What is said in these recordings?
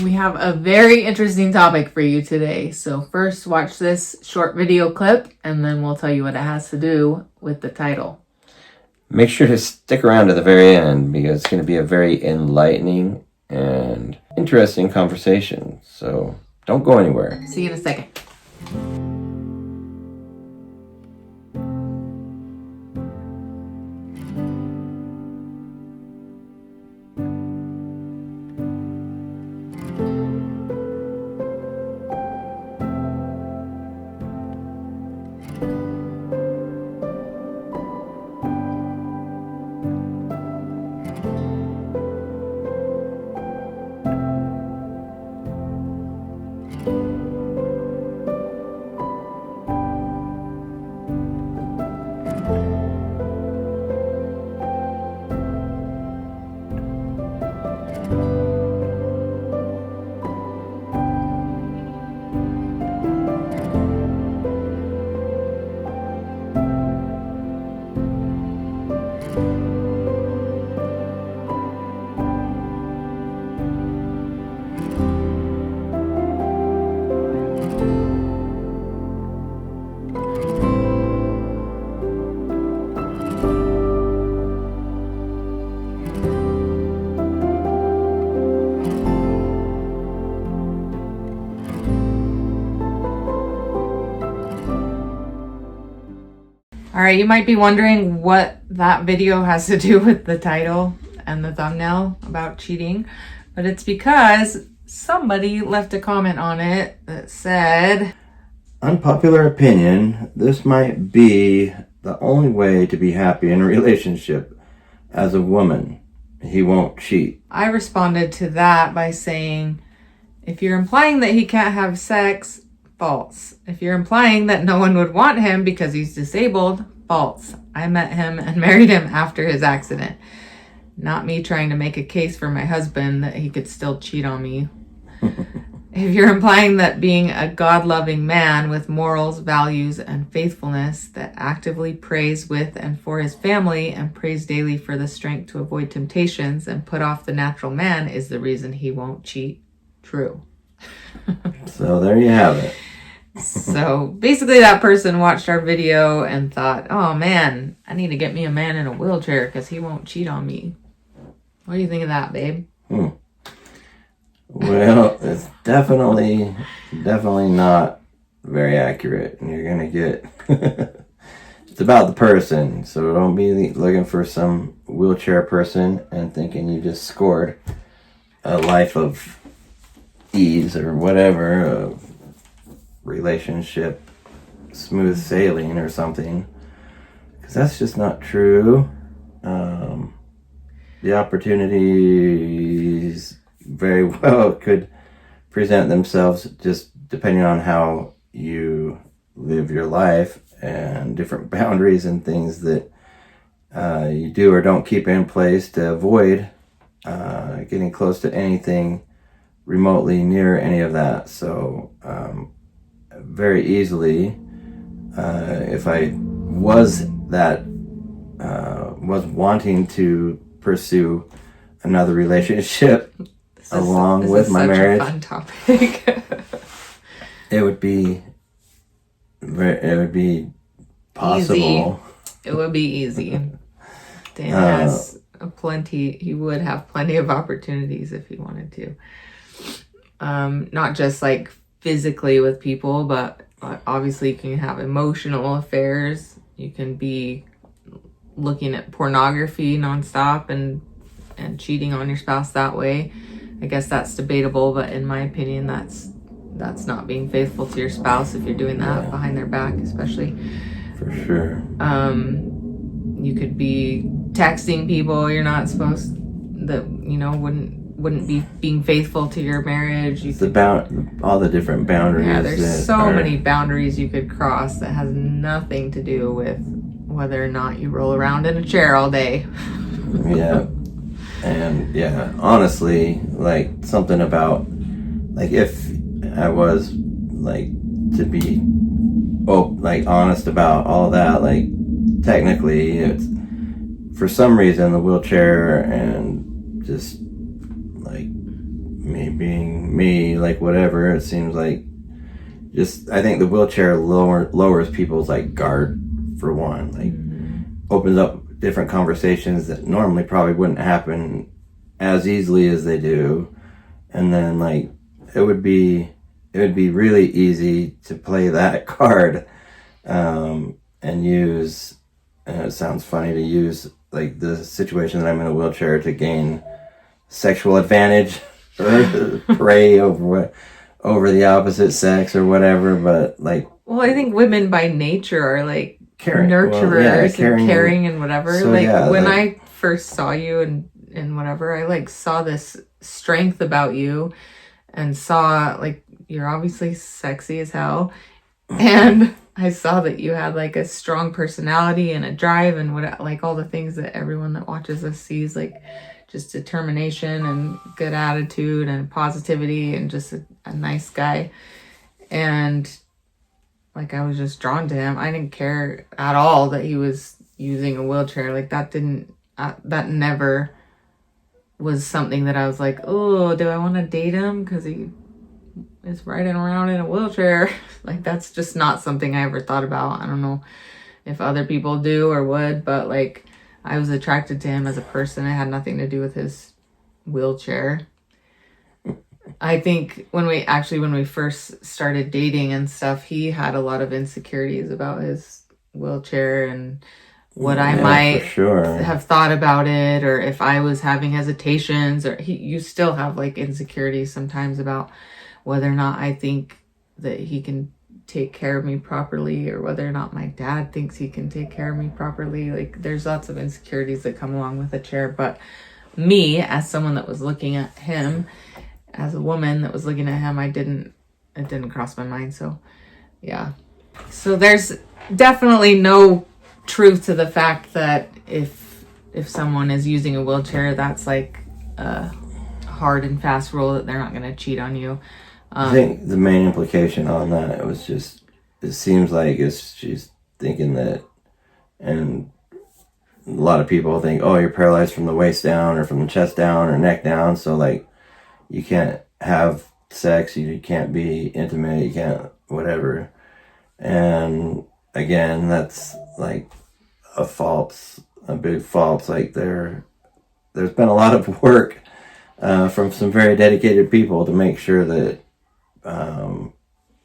We have a very interesting topic for you today. So first, watch this short video clip, and then we'll tell you what it has to do with the title. Make sure to stick around to the very end because it's going to be a very enlightening and interesting conversation. So don't go anywhere. See you in a second. All right, you might be wondering what that video has to do with the title and the thumbnail about cheating, but it's because somebody left a comment on it that said, Unpopular opinion, this might be the only way to be happy in a relationship as a woman. He won't cheat. I responded to that by saying, if you're implying that he can't have sex, false. If you're implying that no one would want him because he's disabled, false. I met him and married him after his accident. Not me trying to make a case for my husband that he could still cheat on me. If you're implying that being a God-loving man with morals, values, and faithfulness that actively prays with and for his family and prays daily for the strength to avoid temptations and put off the natural man is the reason he won't cheat, true. So there you have it. So basically that person watched our video and thought, oh man, I need to get me a man in a wheelchair because he won't cheat on me. What do you think of that, babe? Well, it's definitely not very accurate. And you're going to get... It's about the person. So don't be looking for some wheelchair person and thinking you just scored a life of ease or whatever, a relationship smooth sailing or something, because that's just not true. The opportunities very well could present themselves just depending on how you live your life and different boundaries and things that you do or don't keep in place to avoid getting close to anything remotely near any of that. So very easily, if I was wanting to pursue another relationship along with my marriage, a fun topic. it would be possible. Easy. It would be easy. Dan has he would have plenty of opportunities if he wanted to. Not just like physically with people, but obviously you can have emotional affairs. You can be looking at pornography nonstop and cheating on your spouse that way. I guess that's debatable, but in my opinion, that's not being faithful to your spouse if you're doing that behind their back, especially. For sure. You could be texting people you're not supposed, that wouldn't be being faithful to your marriage. All the different boundaries. Yeah, there's so many boundaries you could cross that has nothing to do with whether or not you roll around in a chair all day. Yeah. And yeah, honestly, like something about, like if I was like to be honest about all that, like technically it's for some reason the wheelchair and just like me being me, like whatever, it seems like just, I think the wheelchair lowers people's like guard for one, like opens up different conversations that normally probably wouldn't happen as easily as they do. And then like it would be really easy to play that card, and use, and it sounds funny to use like the situation that I'm in a wheelchair to gain sexual advantage or prey over the opposite sex or whatever, but like, well, I think women by nature are like caring, nurturers and caring and whatever. So, like yeah, when like, I first saw you and whatever, I like saw this strength about you and saw like you're obviously sexy as hell, and I saw that you had like a strong personality and a drive and what, like all the things that everyone that watches us sees, like just determination and good attitude and positivity and just a nice guy. And like I was just drawn to him. I didn't care at all that he was using a wheelchair. Like that never was something that I was like, oh, do I want to date him because he is riding around in a wheelchair? Like that's just not something I ever thought about. I don't know if other people do or would, but like I was attracted to him as a person. It had nothing to do with his wheelchair. I think when we first started dating and stuff, he had a lot of insecurities about his wheelchair and what I might have thought about it, or if I was having hesitations, or you still have like insecurities sometimes about whether or not I think that he can take care of me properly, or whether or not my dad thinks he can take care of me properly. Like there's lots of insecurities that come along with a chair. But me, as someone that was looking at him, as a woman that was looking at him, it didn't cross my mind. So yeah, so there's definitely no truth to the fact that if someone is using a wheelchair, that's like a hard and fast rule that they're not going to cheat on you. I think the main implication on that was just, it seems like she's thinking that, and a lot of people think, oh, you're paralyzed from the waist down or from the chest down or neck down, so like you can't have sex, you can't be intimate, you can't whatever. And again, that's like a big false. Like there's been a lot of work from some very dedicated people to make sure that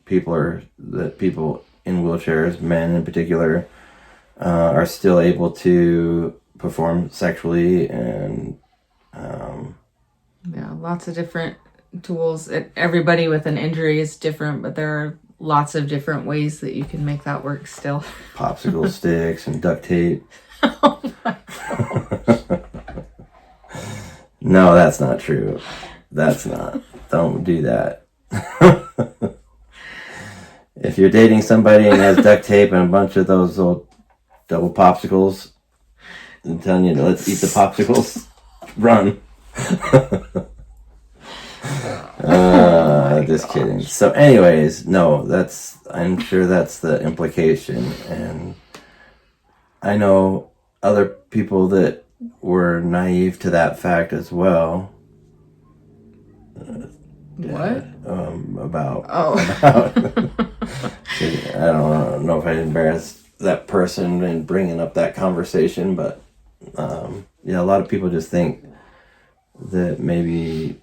people in wheelchairs, men in particular, are still able to perform sexually, and yeah, lots of different tools. Everybody with an injury is different, but there are lots of different ways that you can make that work still. Popsicle sticks and duct tape. Oh my gosh. No, that's not true. That's not. Don't do that. If you're dating somebody and has duct tape and a bunch of those old double popsicles, I'm telling you, let's eat the popsicles. Run. Just kidding. So anyways, no, I'm sure that's the implication. And I know other people that were naive to that fact as well. What? About I don't know if I embarrassed that person in bringing up that conversation, but yeah, a lot of people just think that maybe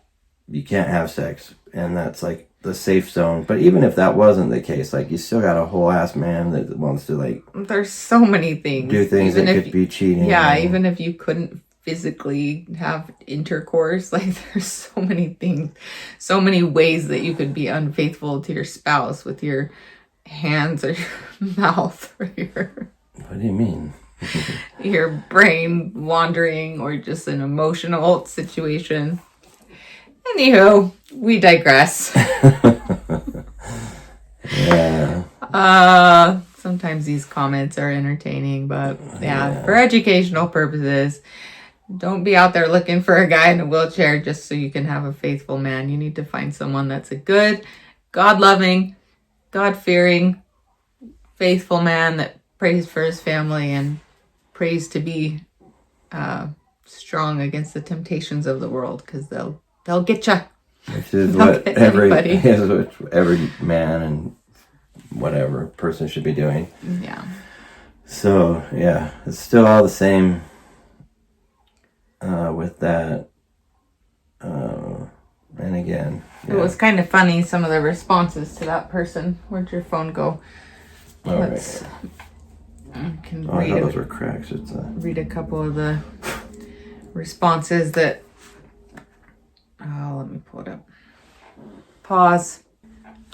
you can't have sex, and that's like the safe zone. But even if that wasn't the case, like you still got a whole ass man that wants to like, there's so many things, do things even that could be cheating. Yeah, even if you couldn't physically have intercourse, like there's so many things, so many ways that you could be unfaithful to your spouse with your hands or your mouth or what do you mean? your brain wandering, or just an emotional situation. Anywho, we digress. Yeah. Sometimes these comments are entertaining, but yeah, for educational purposes, don't be out there looking for a guy in a wheelchair just so you can have a faithful man. You need to find someone that's a good, God-loving, God-fearing, faithful man that prays for his family and prays to be strong against the temptations of the world, because they'll get you. which is Don't what get every anybody. is what every man and whatever person should be doing. Yeah. So yeah, it's still all the same with that. And again, It was kind of funny, some of the responses to that person. Where'd your phone go? All Let's. right. I can I thought those read were cracks. It's read a couple of the responses that. Oh, let me pull it up. Pause.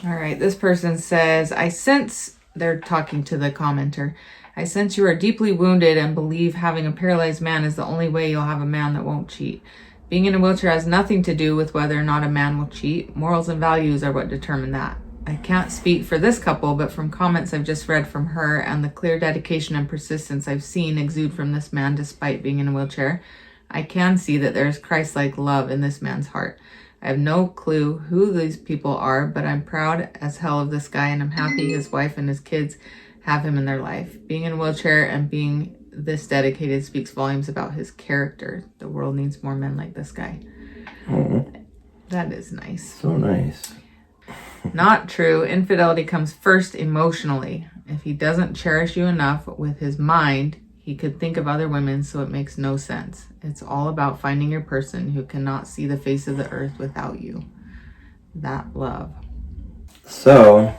All right. This person says, I sense, they're talking to the commenter, I sense you are deeply wounded and believe having a paralyzed man is the only way you'll have a man that won't cheat. Being in a wheelchair has nothing to do with whether or not a man will cheat. Morals and values are what determine that. I can't speak for this couple, but from comments I've just read from her and the clear dedication and persistence I've seen exude from this man despite being in a wheelchair, I can see that there's Christ-like love in this man's heart. I have no clue who these people are, but I'm proud as hell of this guy and I'm happy his wife and his kids have him in their life. Being in a wheelchair and being this dedicated speaks volumes about his character. The world needs more men like this guy. mm-hmm. That is nice. So nice. Not true. Infidelity comes first emotionally. If he doesn't cherish you enough with his mind, he could think of other women, so it makes no sense. It's all about finding your person who cannot see the face of the earth without you. That love. So,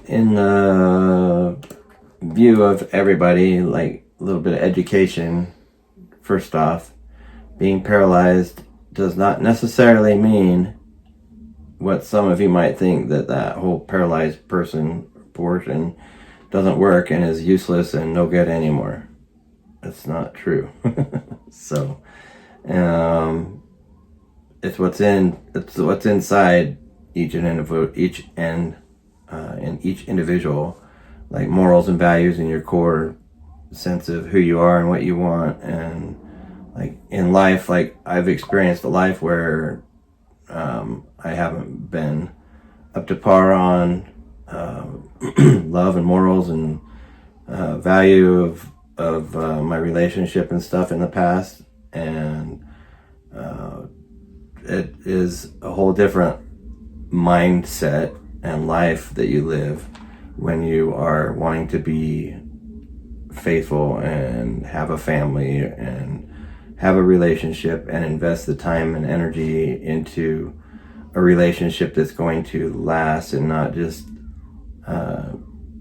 in the view of everybody, like a little bit of education, first off, being paralyzed does not necessarily mean what some of you might think, that whole paralyzed person portion doesn't work and is useless and no good anymore. That's not true. So, it's what's inside each individual, like morals and values in your core sense of who you are and what you want. And like in life, like I've experienced a life where I haven't been up to par on love and morals and value of my relationship and stuff in the past, and it is a whole different mindset and life that you live when you are wanting to be faithful and have a family and have a relationship and invest the time and energy into a relationship that's going to last and not just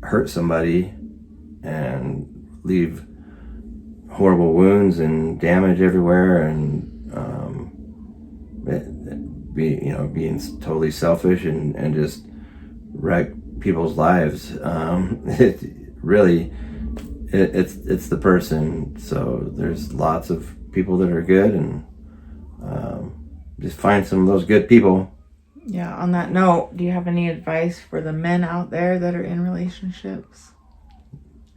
hurt somebody and leave horrible wounds and damage everywhere, and being totally selfish and just wreck people's lives. It's the person. So there's lots of people that are good, and just find some of those good people. Yeah, on that note, do you have any advice for the men out there that are in relationships?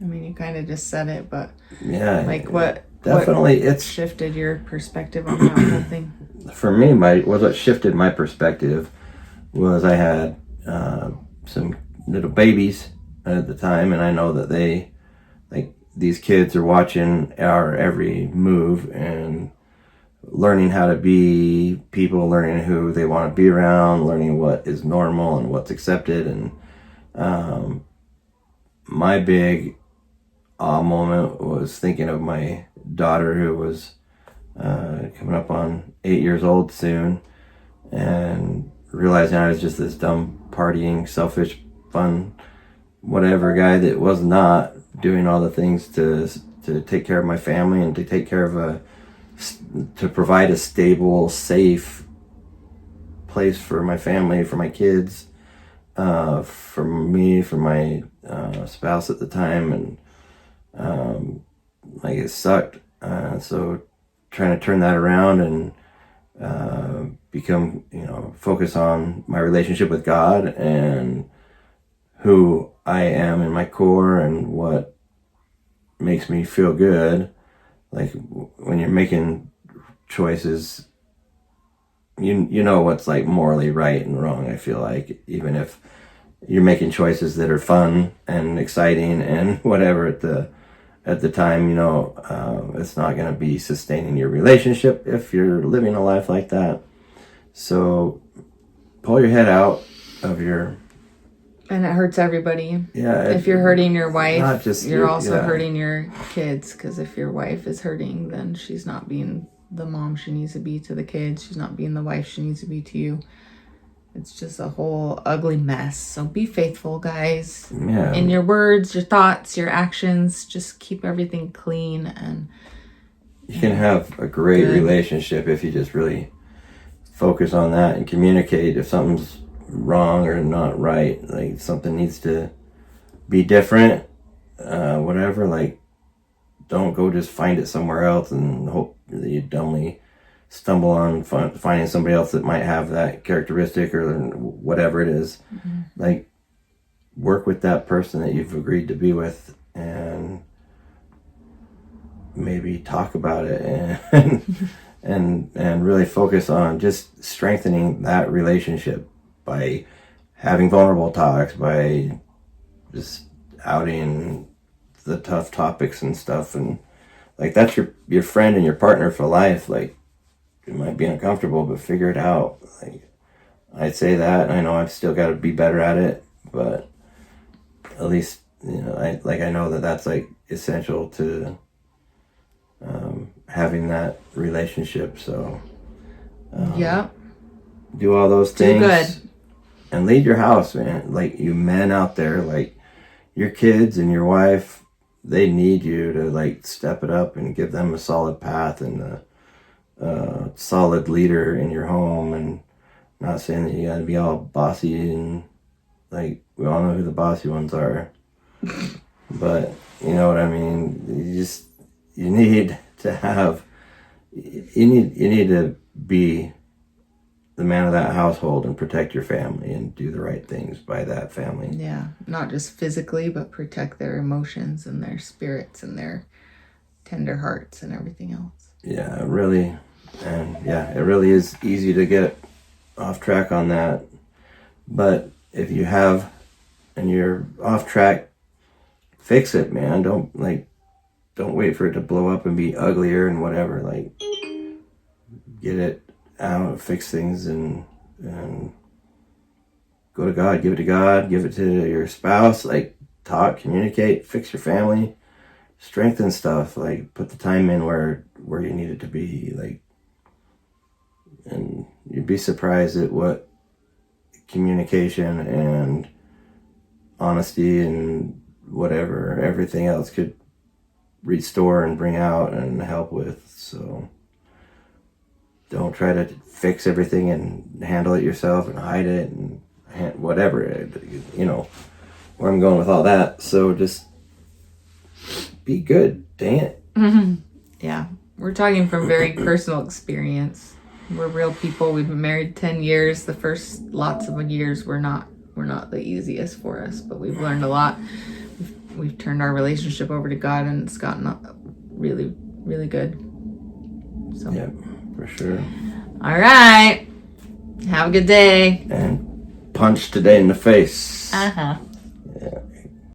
I mean, you kind of just said it, but yeah, like what it's shifted your perspective on that whole thing? For me, what shifted my perspective was I had some little babies at the time, and I know that these kids are watching our every move and learning how to be people, learning who they want to be around, learning what is normal and what's accepted. And my big moment was thinking of my daughter, who was coming up on 8 years old soon, and realizing I was just this dumb, partying, selfish, fun, whatever guy that was not doing all the things to take care of my family and to take care of to provide a stable, safe place for my family, for my kids, for me, for my spouse at the time, and it sucked. So trying to turn that around and become, focus on my relationship with God and who I am in my core and what makes me feel good. Like when you're making choices, you know what's like morally right and wrong. I feel like even if you're making choices that are fun and exciting and whatever at the time, it's not going to be sustaining your relationship if you're living a life like that. So pull your head out of your... And it hurts everybody. Yeah. If you're hurting your wife, not just you're also yeah. hurting your kids. Because if your wife is hurting, then she's not being the mom she needs to be to the kids. She's not being the wife she needs to be to you. It's just a whole ugly mess. So be faithful, guys. Yeah. In your words, your thoughts, your actions. Just keep everything clean. And you can have a great relationship if you just really focus on that and communicate if something's wrong or not right. Like something needs to be different, whatever. Like, don't go just find it somewhere else and hope that you dumbly stumble on finding somebody else that might have that characteristic or whatever it is. Mm-hmm. Like, work with that person that you've agreed to be with and maybe talk about it and really focus on just strengthening that relationship by having vulnerable talks, by just outing the tough topics and stuff. And like, that's your friend and your partner for life. Like, it might be uncomfortable, but figure it out. Like, I'd say that. I know I've still got to be better at it, but at least, I know that that's like essential to having that relationship. So do all those things. Do good. And lead your house, man. Like, you men out there, like, your kids and your wife, they need you to like step it up and give them a solid path and a solid leader in your home. And not saying that you gotta be all bossy, and like, we all know who the bossy ones are, but you know what I mean. You need to be the man of that household and protect your family and do the right things by that family. Yeah, not just physically, but protect their emotions and their spirits and their tender hearts and everything else. Yeah, really. And yeah, it really is easy to get off track on that. But if you have and you're off track, fix it, man. Don't wait for it to blow up and be uglier and whatever. Like, get it out, fix things, and go to God. Give it to God. Give it to your spouse. Like, talk, communicate, fix your family, strengthen stuff. Like, put the time in where you need it to be. Like, and you'd be surprised at what communication and honesty and whatever everything else could restore and bring out and help with. So don't try to fix everything and handle it yourself and hide it and whatever, you know where I'm going with all that. So just be good. Dang it. Mm-hmm. Yeah, we're talking from very personal experience. We're real people. We've been married 10 years. The first lots of years were not the easiest for us, but we've learned a lot. We've turned our relationship over to God, and it's gotten really, really good. So yeah, for sure. All right. Have a good day. And punch today in the face. Uh-huh.